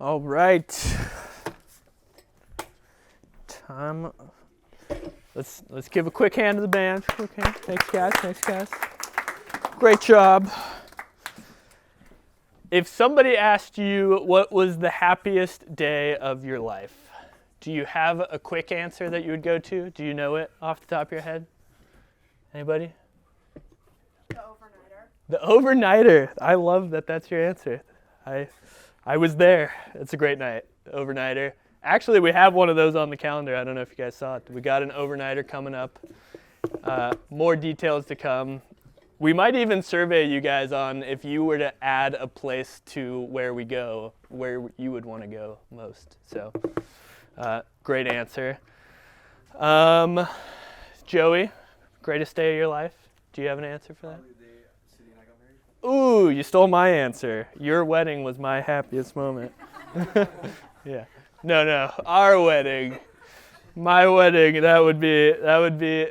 All right. Time. Let's give a quick hand to the band. Quick hand. Thanks, guys. Thanks, guys. Great job. If somebody asked you what was the happiest day of your life, do you have a quick answer that you would go to? Do you know it off the top of your head? Anybody? The overnighter. The overnighter. I love that that's your answer. I was there. It's a great night. The overnighter. Actually, we have one of those on the calendar. I don't know if you guys saw it. We got an overnighter coming up. More details to come. We might even survey you guys on if you were to add a place to where we go, where you would want to go most. So, great answer. Joey, greatest day of your life? Do you have an answer for that? Probably the day Cindy and I got married. Ooh, you stole my answer. Your wedding was my happiest moment. Yeah. No, our wedding. My wedding, that would be,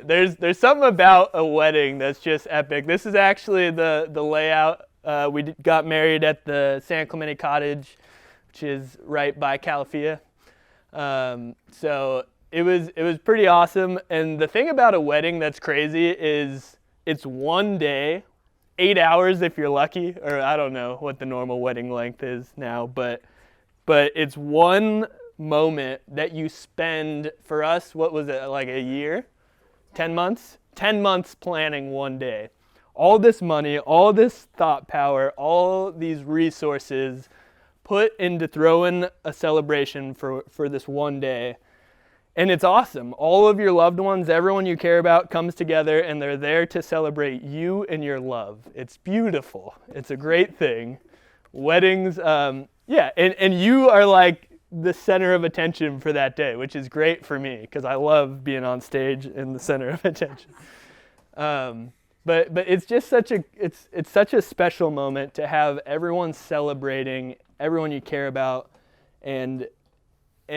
there's something about a wedding that's just epic. This is actually the layout. We got married at the San Clemente Cottage, which is right by Calafia. So it was pretty awesome. And the thing about a wedding that's crazy is it's one day, 8 hours if you're lucky, or I don't know what the normal wedding length is now, but it's one moment that you spend, for us, what was it, like a year? 10 months? 10 months planning one day. All this money, all this thought power, all these resources put into throwing a celebration for this one day. And it's awesome. All of your loved ones, everyone you care about comes together and they're there to celebrate you and your love. It's beautiful. It's a great thing. Weddings, and you are like the center of attention for that day, which is great for me because I love being on stage in the center of attention. But it's just such a special moment to have everyone celebrating, everyone you care about, and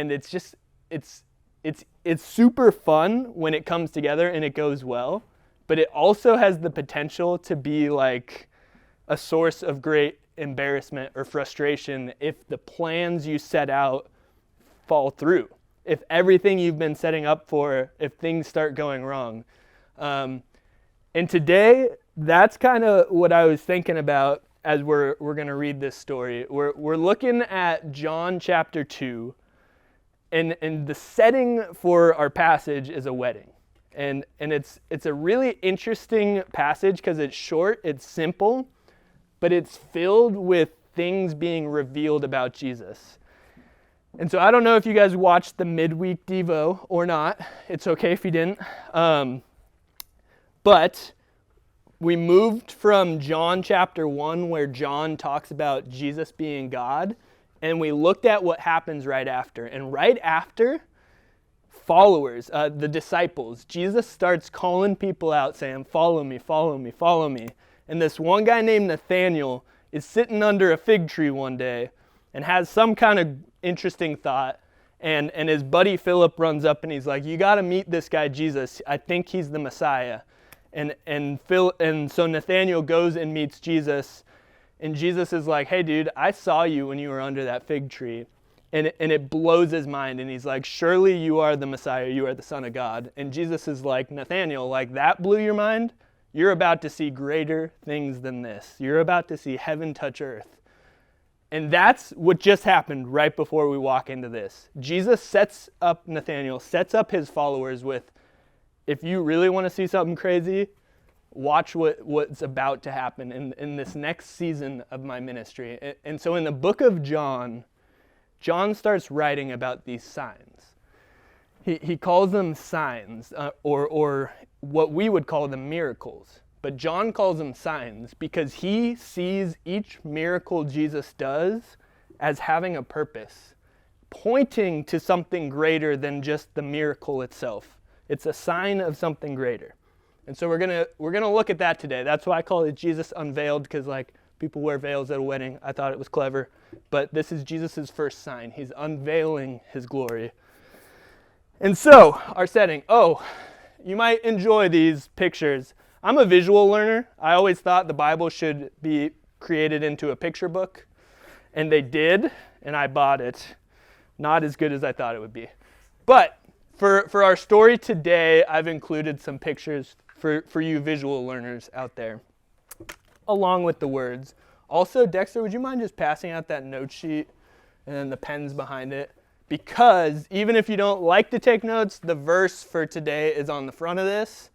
it's super fun when it comes together and it goes well, but it also has the potential to be like a source of great embarrassment or frustration if the plans you set out fall through, if everything you've been setting up for, if things start going wrong. And today, that's kind of what I was thinking about as we're going to read this story. We're looking at John chapter 2, and the setting for our passage is a wedding. And it's a really interesting passage because it's short, it's simple, but it's filled with things being revealed about Jesus. And so I don't know if you guys watched the midweek Devo or not. It's okay if you didn't. But we moved from John chapter 1, where John talks about Jesus being God, and we looked at what happens right after. And right after, followers, the disciples, Jesus starts calling people out saying, "Follow me, follow me, follow me." And this one guy named Nathaniel is sitting under a fig tree one day and has some kind of interesting thought. And his buddy Philip runs up and he's like, "You got to meet this guy Jesus. I think he's the Messiah." And so Nathaniel goes and meets Jesus. And Jesus is like, "Hey, dude, I saw you when you were under that fig tree." And it blows his mind. And he's like, "Surely you are the Messiah. You are the Son of God." And Jesus is like, "Nathaniel, like that blew your mind? You're about to see greater things than this. You're about to see heaven touch earth." And that's what just happened right before we walk into this. Jesus sets up his followers with, if you really want to see something crazy, watch what's about to happen in this next season of my ministry. And so in the book of John starts writing about these signs. He calls them signs, or what we would call them miracles. But John calls them signs because he sees each miracle Jesus does as having a purpose, pointing to something greater than just the miracle itself. It's a sign of something greater. And so we're gonna look at that today. That's why I call it Jesus Unveiled, because like people wear veils at a wedding. I thought it was clever. But this is Jesus' first sign. He's unveiling his glory. And so, our setting. Oh, you might enjoy these pictures. I'm a visual learner. I always thought the Bible should be created into a picture book, and they did. and I bought it. Not as good as I thought it would be. But for our story today, I've included some pictures for you visual learners out there, along with the words. Also, Dexter, would you mind just passing out that note sheet and then the pens behind it? Because even if you don't like to take notes, the verse for today is on the front of this,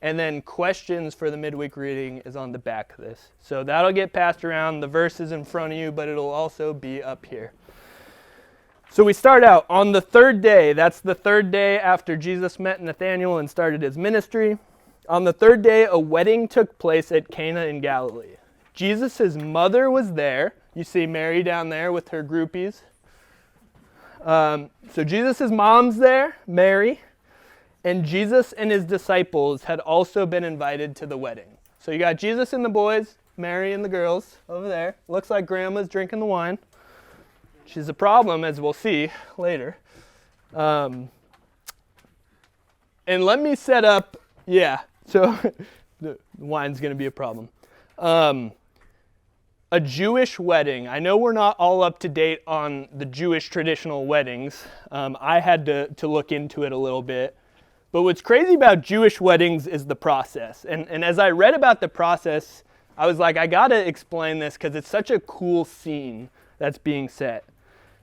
and then questions for the midweek reading is on the back of this. So that'll get passed around. The verse is in front of you, but it'll also be up here. So we start out on the third day. That's the third day after Jesus met Nathanael and started his ministry. On the third day, a wedding took place at Cana in Galilee. Jesus' mother was there. You see Mary down there with her groupies. So Jesus' mom's there, Mary, and Jesus and his disciples had also been invited to the wedding. So you got Jesus and the boys, Mary and the girls over there. Looks like grandma's drinking the wine. She's a problem, as we'll see later. And let me set up, so the wine's going to be a problem. A Jewish wedding. I know we're not all up to date on the Jewish traditional weddings. I had to look into it a little bit. But what's crazy about Jewish weddings is the process. And as I read about the process, I was like, I got to explain this because it's such a cool scene that's being set.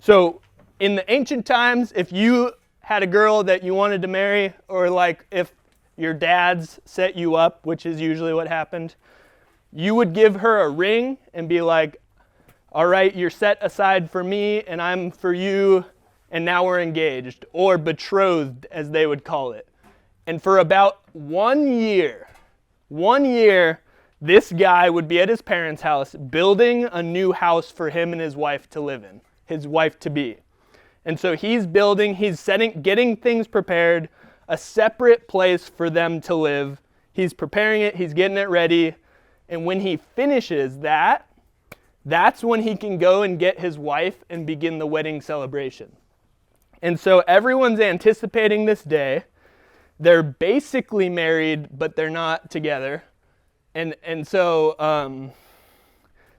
So in the ancient times, if you had a girl that you wanted to marry, or like if your dads set you up, which is usually what happened, you would give her a ring and be like, all right, you're set aside for me and I'm for you, and now we're engaged, or betrothed as they would call it. And for about 1 year, this guy would be at his parents' house building a new house for him and his wife to live in, his wife to be. And so he's building, getting things prepared, a separate place for them to live. He's preparing it, he's getting it ready. And when he finishes that, that's when he can go and get his wife and begin the wedding celebration. And so everyone's anticipating this day. They're basically married, but they're not together. And so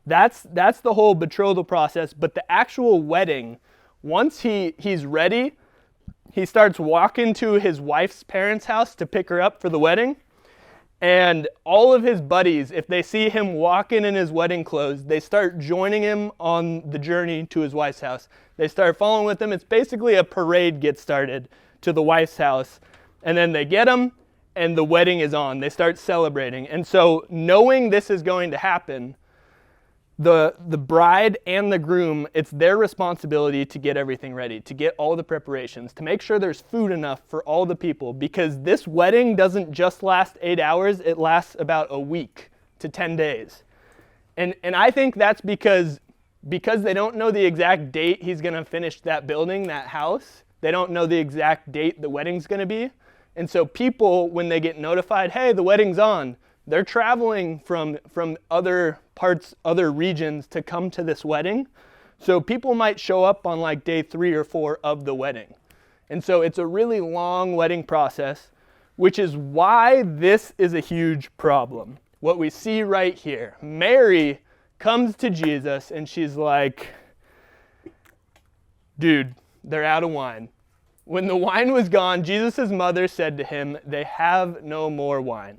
that's the whole betrothal process. But the actual wedding, once he's ready, he starts walking to his wife's parents' house to pick her up for the wedding. And all of his buddies, if they see him walking in his wedding clothes, they start joining him on the journey to his wife's house. They start following with him. It's basically a parade gets started to the wife's house. And then they get him, and the wedding is on. They start celebrating. And so knowing this is going to happen, the bride and the groom, it's their responsibility to get everything ready, to get all the preparations, to make sure there's food enough for all the people, because this wedding doesn't just last 8 hours, it lasts about a week to 10 days. And I think that's because they don't know the exact date he's going to finish that building, that house. They don't know the exact date the wedding's going to be. And so people, when they get notified, hey, the wedding's on, they're traveling from other parts, other regions to come to this wedding. So people might show up on like day 3 or 4 of the wedding. And so it's a really long wedding process, which is why this is a huge problem. What we see right here, Mary comes to Jesus and she's like, dude, they're out of wine. When the wine was gone, Jesus' mother said to him, they have no more wine.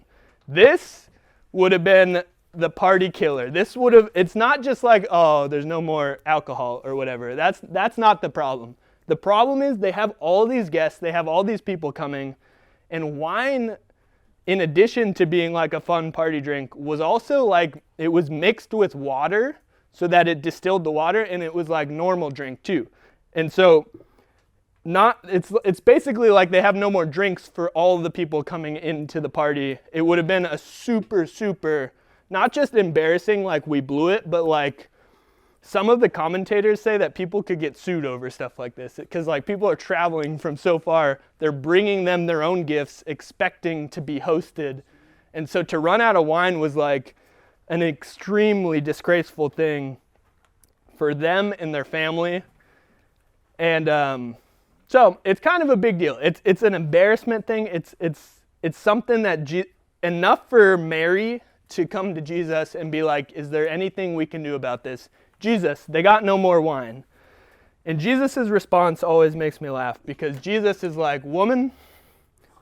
This would have been the party killer. It's not just like, oh, there's no more alcohol or whatever. That's not the problem. The problem is they have all these guests, they have all these people coming, and wine, in addition to being like a fun party drink, was also like, it was mixed with water so that it distilled the water, and it was like normal drink too. And so it's basically like they have no more drinks for all the people coming into the party. It would have been a super, super, not just embarrassing, like we blew it, but like some of the commentators say that people could get sued over stuff like this, because like people are traveling from so far, they're bringing them their own gifts, expecting to be hosted. And so to run out of wine was like an extremely disgraceful thing for them and their family. And so it's kind of a big deal. It's an embarrassment thing. It's something that enough for Mary to come to Jesus and be like, is there anything we can do about this? Jesus, they got no more wine. And Jesus' response always makes me laugh because Jesus is like, woman,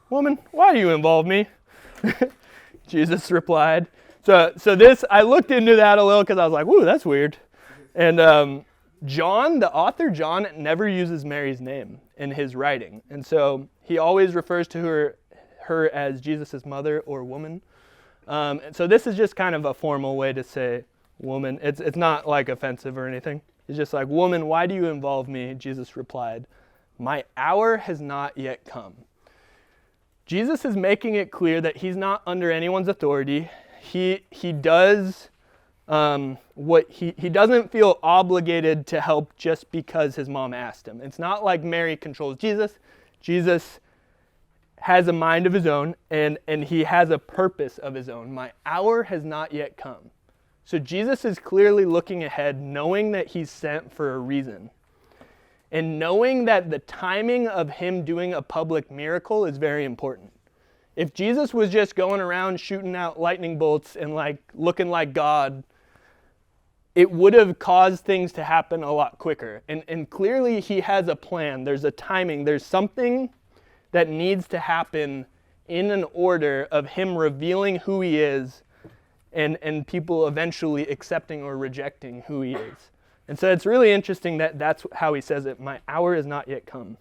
why do you involve me? Jesus replied. So this, I looked into that a little because I was like, woo, that's weird. And John, the author John, never uses Mary's name in his writing. And so he always refers to her as Jesus' mother or woman. And so this is just kind of a formal way to say woman. It's not like offensive or anything. It's just like, woman, why do you involve me? Jesus replied, my hour has not yet come. Jesus is making it clear that he's not under anyone's authority. He does he doesn't feel obligated to help just because his mom asked him. It's not like Mary controls Jesus. Jesus has a mind of his own, and he has a purpose of his own. My hour has not yet come. So Jesus is clearly looking ahead, knowing that he's sent for a reason. And knowing that the timing of him doing a public miracle is very important. If Jesus was just going around shooting out lightning bolts and looking like God, it would have caused things to happen a lot quicker. And clearly he has a plan. There's a timing. There's something that needs to happen in an order of him revealing who he is and people eventually accepting or rejecting who he is. And so it's really interesting that that's how he says it. My hour is not yet come.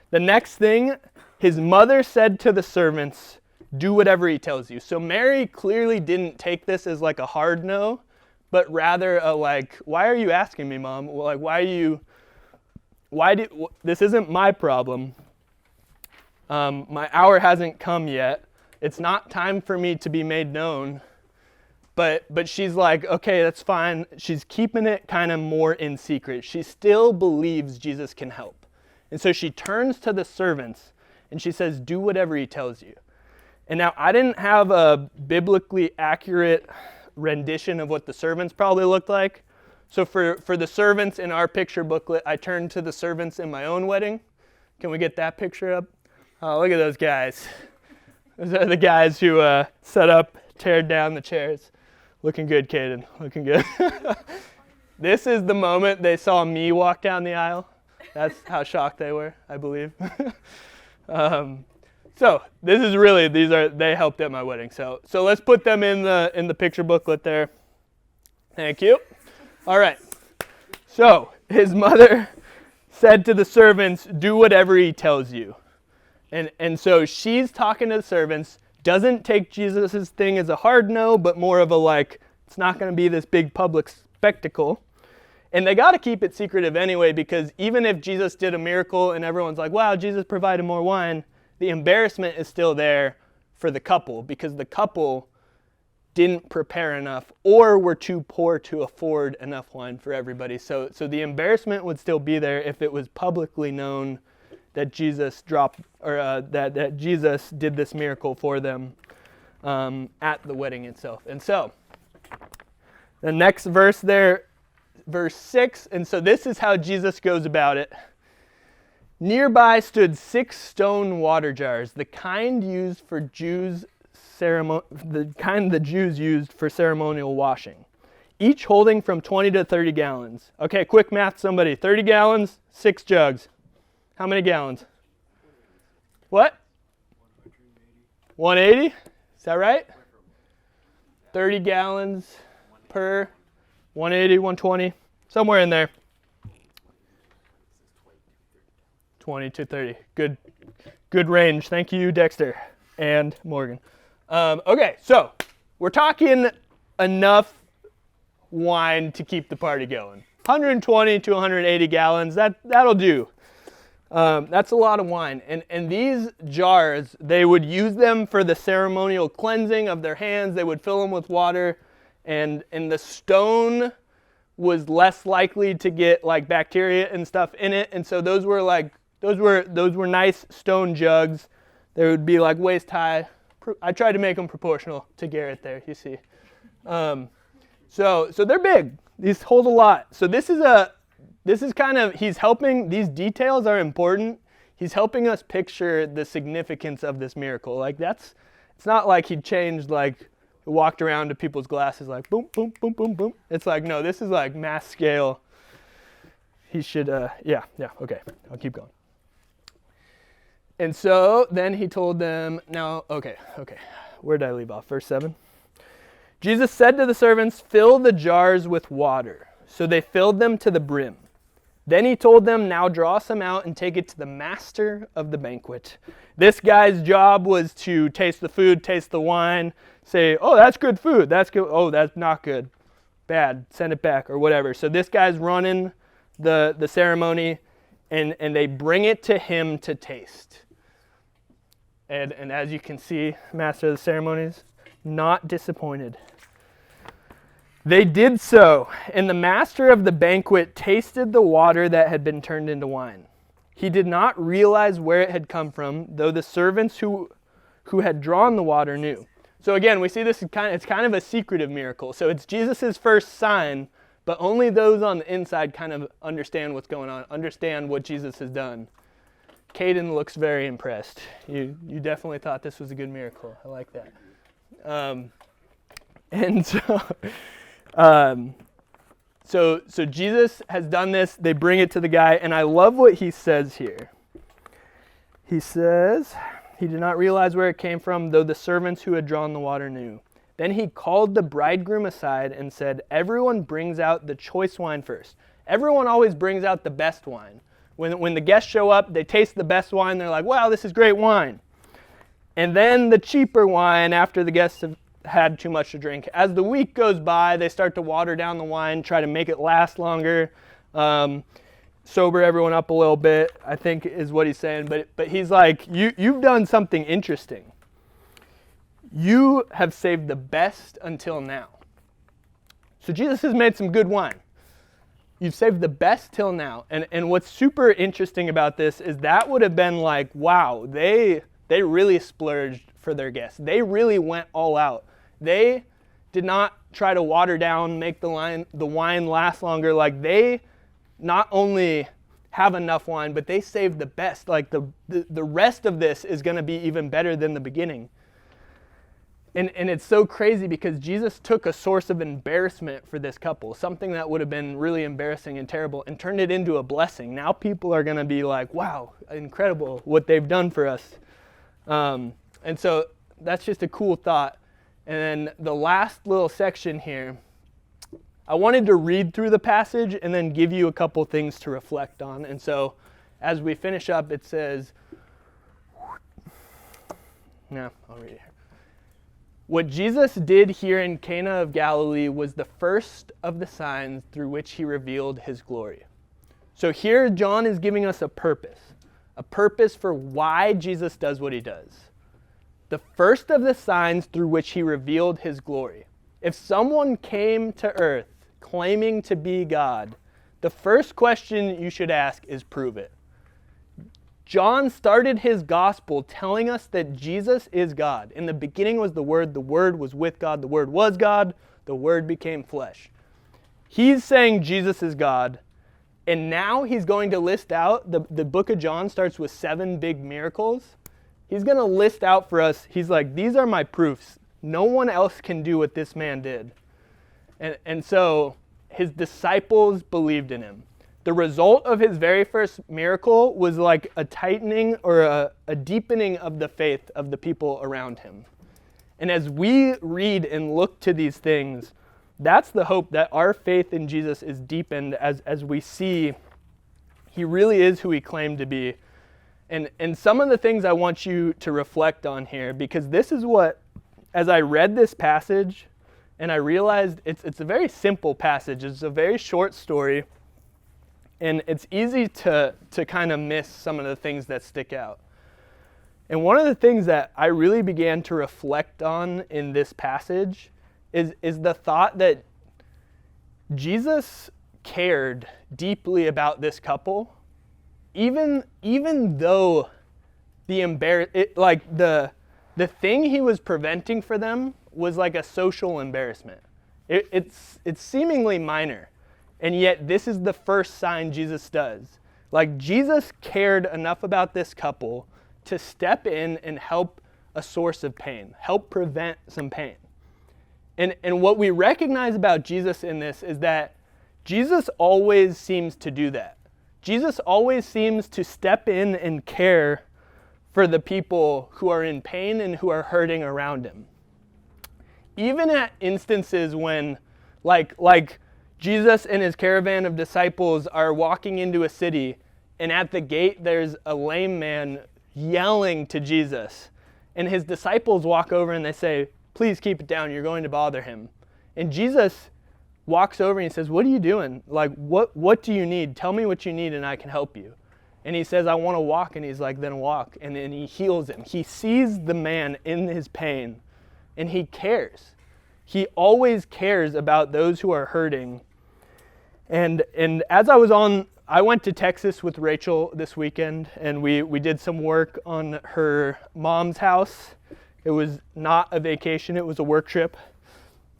The next thing, his mother said to the servants, do whatever he tells you. So Mary clearly didn't take this as like a hard no, but rather a like, why are you asking me, Mom? Well, like, this isn't my problem. My hour hasn't come yet. It's not time for me to be made known. But she's like, okay, that's fine. She's keeping it kind of more in secret. She still believes Jesus can help. And so she turns to the servants and she says, do whatever he tells you. And now I didn't have a biblically accurate rendition of what the servants probably looked like. So for the servants in our picture booklet, I turned to the servants in my own wedding. Can we get that picture up? Oh, look at those guys. Those are the guys who set up, teared down the chairs. Looking good, Caden. Looking good. This is the moment they saw me walk down the aisle. That's how shocked they were, I believe. So this is really, they helped at my wedding. So let's put them in the picture booklet there. Thank you. All right. So his mother said to the servants, do whatever he tells you. And so she's talking to the servants, doesn't take Jesus' thing as a hard no, but more of a like, it's not going to be this big public spectacle. And they got to keep it secretive anyway, because even if Jesus did a miracle and everyone's like, wow, Jesus provided more wine, the embarrassment is still there for the couple, because the couple didn't prepare enough or were too poor to afford enough wine for everybody. So the embarrassment would still be there if it was publicly known that Jesus that Jesus did this miracle for them at the wedding itself. And so the next verse there, verse 6, and so this is how Jesus goes about it. Nearby stood 6 stone water jars, the kind the Jews used for ceremonial washing, each holding from 20 to 30 gallons. Okay, quick math, somebody. 30 gallons, 6 jugs. How many gallons? What? 180? Is that right? 30 gallons per 180, 120, somewhere in there. 20 to 30. Good range. Thank you, Dexter and Morgan. Okay, so we're talking enough wine to keep the party going. 120 to 180 gallons, that'll do. That's a lot of wine. And these jars, they would use them for the ceremonial cleansing of their hands. They would fill them with water. And the stone was less likely to get like bacteria and stuff in it. And so those were nice stone jugs. They would be like waist high. I tried to make them proportional to Garrett there, you see. So they're big. These hold a lot. So this is kind of, he's helping, these details are important. He's helping us picture the significance of this miracle. Like it's not like he changed, like walked around to people's glasses like boom, boom, boom, boom, boom. It's like, no, this is like mass scale. Okay, I'll keep going. And so then he told them, where did I leave off? Verse 7. Jesus said to the servants, "Fill the jars with water." So they filled them to the brim. Then he told them, "Now draw some out and take it to the master of the banquet." This guy's job was to taste the food, taste the wine, say, "Oh, that's good food. That's good. Oh, that's not good. Bad. Send it back," or whatever. So this guy's running the ceremony, and they bring it to him to taste. And as you can see, master of the ceremonies, not disappointed. They did so, and the master of the banquet tasted the water that had been turned into wine. He did not realize where it had come from, though the servants who had drawn the water knew. So again, we see this it's kind of a secretive miracle. So it's Jesus' first sign, but only those on the inside kind of understand what's going on, understand what Jesus has done. Caden looks very impressed. You definitely thought this was a good miracle. I like that. So Jesus has done this. They bring it to the guy, and I love what he says here. He says, he did not realize where it came from, though the servants who had drawn the water knew. Then he called the bridegroom aside and said, "Everyone brings out the choice wine first." Everyone always brings out the best wine. When the guests show up, they taste the best wine. They're like, "Wow, this is great wine." And then the cheaper wine after the guests have had too much to drink. As the week goes by, they start to water down the wine, try to make it last longer, sober everyone up a little bit, I think is what he's saying. But he's like, you've done something interesting. You have saved the best until now. So Jesus has made some good wine. You've saved the best till now. And what's super interesting about this is that would have been like, wow, they really splurged for their guests. They really went all out. They did not try to water down, make the wine last longer. Like, they not only have enough wine, but they saved the best. Like, the rest of this is going to be even better than the beginning. And it's so crazy because Jesus took a source of embarrassment for this couple, something that would have been really embarrassing and terrible, and turned it into a blessing. Now people are going to be like, wow, incredible what they've done for us. And so that's just a cool thought. And then the last little section here, I wanted to read through the passage and then give you a couple things to reflect on. And so as we finish up, it says, no, I'll read it here. What Jesus did here in Cana of Galilee was the first of the signs through which he revealed his glory. So here John is giving us a purpose for why Jesus does what he does. The first of the signs through which he revealed his glory. If someone came to earth claiming to be God, the first question you should ask is, prove it. John started his gospel telling us that Jesus is God. In the beginning was the Word was with God, the Word was God, the Word became flesh. He's saying Jesus is God, and now he's going to list out, the book of John starts with 7 big miracles. He's going to list out for us, he's like, these are my proofs. No one else can do what this man did. And so his disciples believed in him. The result of his very first miracle was like a tightening or a deepening of the faith of the people around him. And as we read and look to these things, that's the hope, that our faith in Jesus is deepened as we see he really is who he claimed to be. And some of the things I want you to reflect on here, because this is what, as I read this passage, and I realized it's a very simple passage. It's a very short story. And it's easy to kind of miss some of the things that stick out. And one of the things that I really began to reflect on in this passage is the thought that Jesus cared deeply about this couple, even though the thing he was preventing for them was like a social embarrassment. It's seemingly minor. And yet this is the first sign Jesus does. Like, Jesus cared enough about this couple to step in and help a source of pain, help prevent some pain. And what we recognize about Jesus in this is that Jesus always seems to do that. Jesus always seems to step in and care for the people who are in pain and who are hurting around him. Even at instances when, like Jesus and his caravan of disciples are walking into a city, and at the gate there's a lame man yelling to Jesus. And his disciples walk over and they say, "Please keep it down, you're going to bother him." And Jesus walks over and he says, "What are you doing? Like, what do you need? Tell me what you need and I can help you." And he says, "I want to walk." And he's like, "Then walk." And then he heals him. He sees the man in his pain and he cares. He always cares about those who are hurting. And as I went to Texas with Rachel this weekend, and we did some work on her mom's house. It was not a vacation, it was a work trip.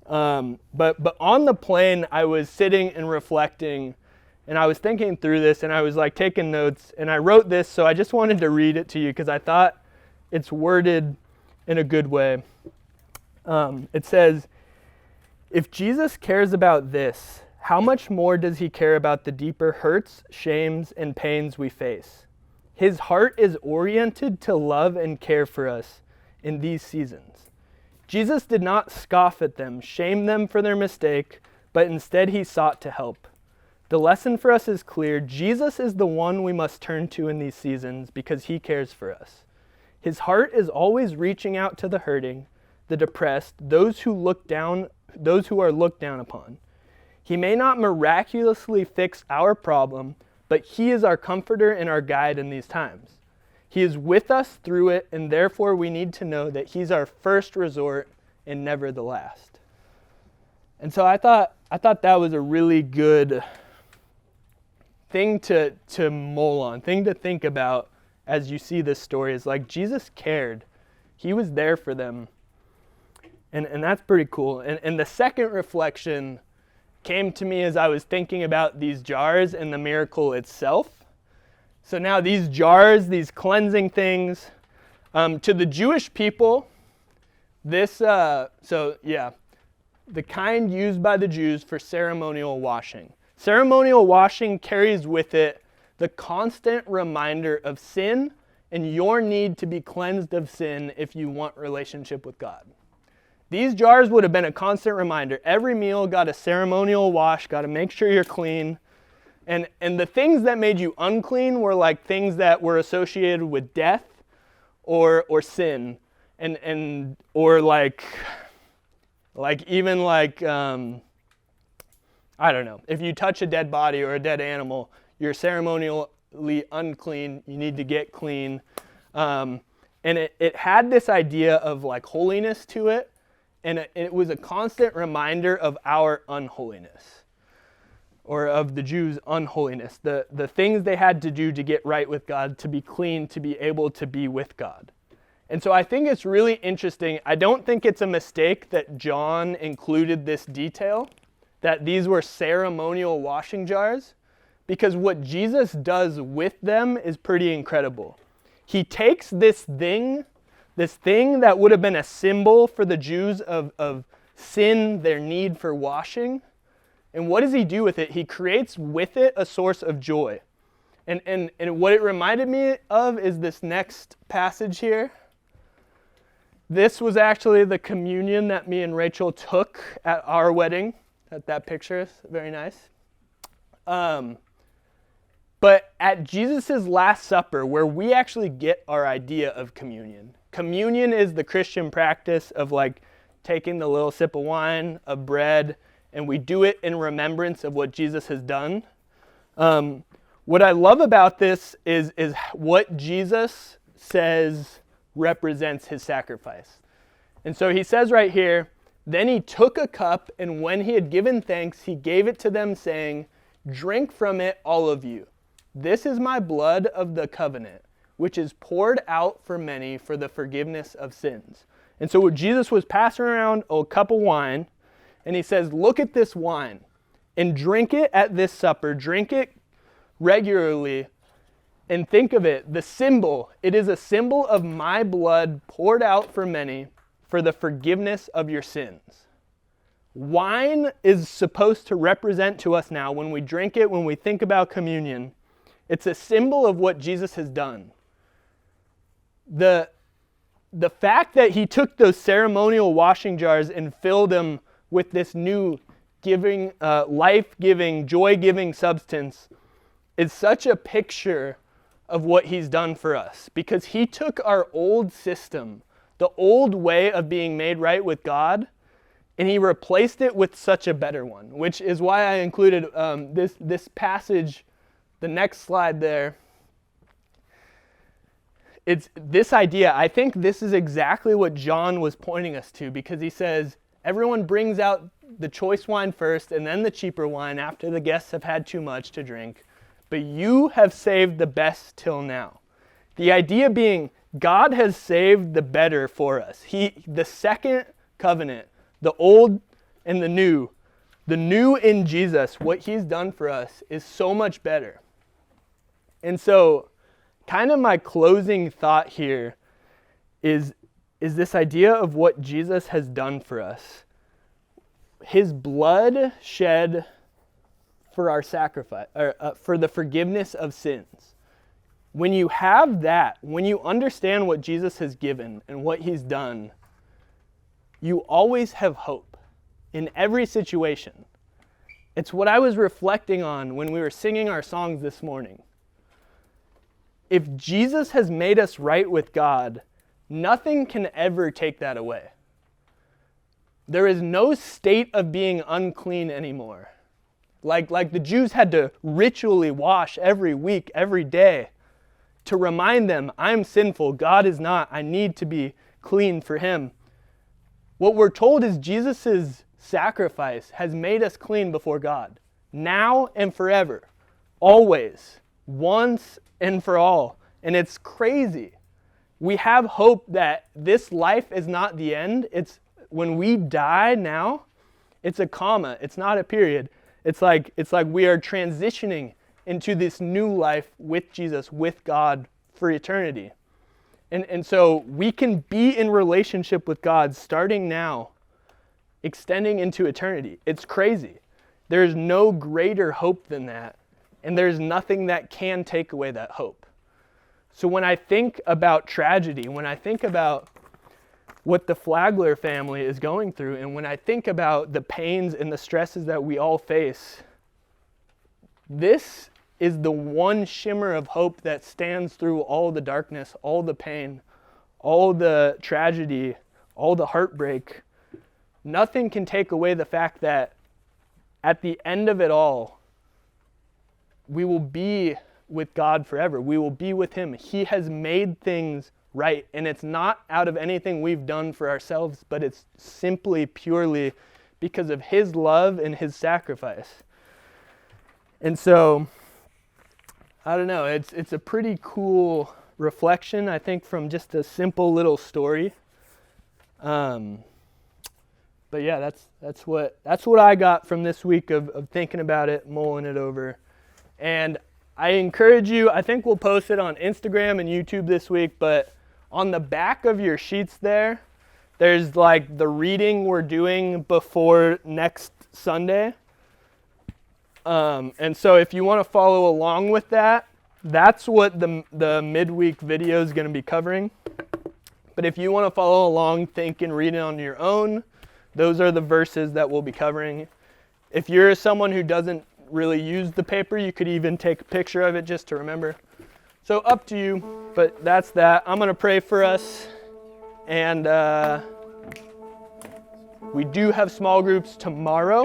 But on the plane, I was sitting and reflecting, and I was thinking through this, and I was like taking notes, and I wrote this, so I just wanted to read it to you because I thought it's worded in a good way. It says, "If Jesus cares about this, how much more does he care about the deeper hurts, shames, and pains we face? His heart is oriented to love and care for us in these seasons. Jesus did not scoff at them, shame them for their mistake, but instead he sought to help. The lesson for us is clear. Jesus is the one we must turn to in these seasons because he cares for us. His heart is always reaching out to the hurting, the depressed, those who are looked down upon. He may not miraculously fix our problem, but he is our comforter and our guide in these times. He is with us through it, and therefore we need to know that he's our first resort and never the last." And so I thought that was a really good thing to mull on, thing to think about as you see this story. Is like Jesus cared. He was there for them. And that's pretty cool. And the second reflection came to me as I was thinking about these jars and the miracle itself. So now these jars, these cleansing things, to the Jewish people, the kind used by the Jews for ceremonial washing. Ceremonial washing carries with it the constant reminder of sin and your need to be cleansed of sin if you want relationship with God. These jars would have been a constant reminder. Every meal got a ceremonial wash, got to make sure you're clean. And the things that made you unclean were like things that were associated with death or sin. Or like I don't know. If you touch a dead body or a dead animal, you're ceremonially unclean. You need to get clean. And it had this idea of like holiness to it. And it was a constant reminder of our unholiness, or of the Jews' unholiness, the things they had to do to get right with God, to be clean, to be able to be with God. And so I think it's really interesting. I don't think it's a mistake that John included this detail, that these were ceremonial washing jars, because what Jesus does with them is pretty incredible. He takes this thing that would have been a symbol for the Jews of sin, their need for washing. And what does he do with it? He creates with it a source of joy. And what it reminded me of is this next passage here. This was actually the communion that me and Rachel took at our wedding. That picture is very nice. But at Jesus' Last Supper, where we actually get our idea of communion. Communion is the Christian practice of like taking the little sip of wine, of bread, and we do it in remembrance of what Jesus has done. What I love about this is what Jesus says represents his sacrifice. And so he says right here, "Then he took a cup, and when he had given thanks, he gave it to them, saying, 'Drink from it, all of you. This is my blood of the covenant, which is poured out for many for the forgiveness of sins.'" And so what Jesus was passing around a cup of wine, and he says, "Look at this wine and drink it at this supper. Drink it regularly and think of it. It is a symbol of my blood poured out for many for the forgiveness of your sins." Wine is supposed to represent to us now, when we drink it, when we think about communion, It's a symbol of what Jesus has done. The fact that he took those ceremonial washing jars and filled them with this new giving, life-giving, joy-giving substance is such a picture of what he's done for us, because he took our old system, the old way of being made right with God, and he replaced it with such a better one, which is why I included this passage, the next slide there. It's this idea. I think this is exactly what John was pointing us to, because he says, everyone brings out the choice wine first and then the cheaper wine after the guests have had too much to drink. But you have saved the best till now. The idea being, God has saved the better for us. The second covenant, the old and the new in Jesus, what he's done for us is so much better. And so kind of my closing thought here is this idea of what Jesus has done for us. His blood shed for our sacrifice, for the forgiveness of sins. When you have that, when you understand what Jesus has given and what he's done, you always have hope in every situation. It's what I was reflecting on when we were singing our songs this morning. If Jesus has made us right with God, nothing can ever take that away. There is no state of being unclean anymore. Like the Jews had to ritually wash every week, every day, to remind them, I'm sinful, God is not, I need to be clean for him. What we're told is Jesus' sacrifice has made us clean before God, now and forever, always, once and for all. And it's crazy. We have hope that this life is not the end. It's when we die now, it's a comma, it's not a period. It's like we are transitioning into this new life with Jesus, with God for eternity. And so we can be in relationship with God starting now, extending into eternity. It's crazy. There's no greater hope than that. And there's nothing that can take away that hope. So when I think about tragedy, when I think about what the Flagler family is going through, and when I think about the pains and the stresses that we all face, this is the one shimmer of hope that stands through all the darkness, all the pain, all the tragedy, all the heartbreak. Nothing can take away the fact that at the end of it all, we will be with God forever. We will be with him. He has made things right, and it's not out of anything we've done for ourselves, but it's simply, purely because of his love and his sacrifice. And so, I don't know, it's a pretty cool reflection, I think, from just a simple little story. But yeah, that's what I got from this week of thinking about it, mulling it over. And I encourage you, I think we'll post it on Instagram and YouTube this week, but on the back of your sheets there's like the reading we're doing before next Sunday. And so if you want to follow along with that, that's what the midweek video is going to be covering. But if you want to follow along, think and read it on your own, those are the verses that we'll be covering. If you're someone who doesn't really use the paper, you could even take a picture of it just to remember. So up to you, but that's that. I'm going to pray for us. And we do have small groups tomorrow,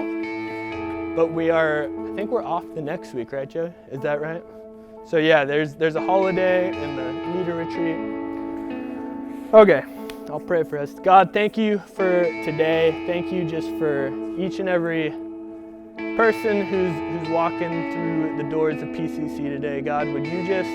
but I think we're off the next week, right, Joe? Is that right? So yeah, there's a holiday and the leader retreat. Okay, I'll pray for us. God, thank you for today. Thank you just for each and every person who's walking through the doors of PCC today. God, would you just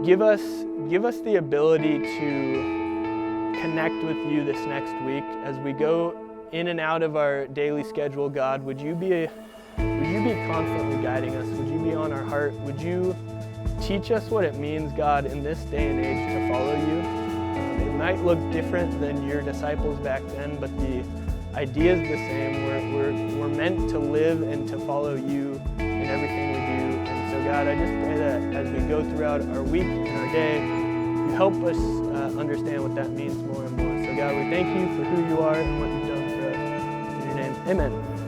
give us the ability to connect with you this next week as we go in and out of our daily schedule. God, would you be constantly guiding us? Would you be on our heart? Would you teach us what it means, God, in this day and age to follow you? It might look different than your disciples back then, but the idea is the same. We're meant to live and to follow you in everything we do. And So God, I just pray that as we go throughout our week and our day, you help us understand what that means more and more. So God, we thank you for who you are and what you've done for us. In your name, amen.